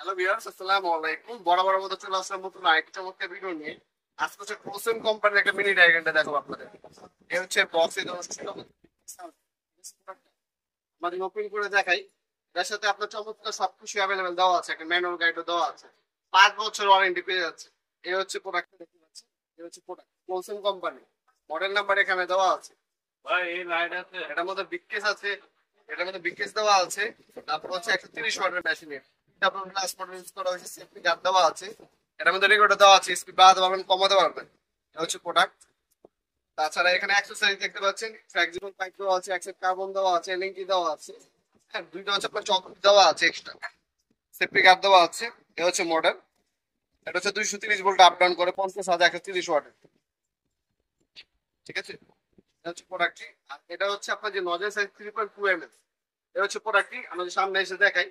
Hello viewers, আসসালামু আলাইকুম। বড় মতো চলে আসলাম নতুন আরেকটা চমৎকার ভিডিও নিয়ে। আজকে হচ্ছে ক্রোসেন কোম্পানির একটা মিনি ডায়াগ্রামটা দেখাবো আপনাদের। এ হচ্ছে বক্সে আমাদের ওপেন করে দেখাই। এর সাথে আপনার চমৎকার সবকিছু অ্যাভেলেবেল দেওয়া আছে, একটা ম্যানুয়াল গাইডও দেওয়া আছে। 5 বছর ওয়ারেন্টি পেয়ে যাচ্ছে। এই হচ্ছে প্রোডাক্টটা দেখতে পাচ্ছেন। এই হচ্ছে প্রোডাক্ট ক্রোসেন কোম্পানি, মডেল নাম্বার এখানে দেওয়া আছে। ভাই এই লাইট আছে, এটার মধ্যে বিগকেস আছে, এটার মধ্যে বিগকেস দেওয়া আছে। তারপর হচ্ছে 130 ওয়াটের মেশিনের আপনার গ্লাস মডেল ইউজ করা হয়েছে, সেফটি গার্ড দেওয়া আছে। এটার মধ্যে রেকর্ডার দেওয়া আছে, স্পিড বাড়াতে পারবেন, কমাতে পারবেন। এটা হচ্ছে প্রোডাক্ট। তাছাড়া এখানে অ্যাক্সেসরিজ দেখতে পাচ্ছেন, ফ্লেক্সিবল পাইপ দেওয়া আছে, অ্যাক্সেপ্ট কার্বন দেওয়া আছে, এলএনজি দেওয়া আছে। হ্যাঁ, দুইটা হচ্ছে আপনার চক দেওয়া আছে এক্সট্রা, সেফটি গার্ড দেওয়া আছে। এটা হচ্ছে মডেল। এটা হচ্ছে 230 ভোল্ট আপ ডাউন করে 50,130 ওয়াটের। ঠিক আছে, এটা হচ্ছে প্রোডাক্টটি। আর এটা হচ্ছে আপনার যে নজেল সাইজ 3.2 mm। এটা হচ্ছে প্রোডাক্টটি। আমরা যদি সামনে এসে দেখাই,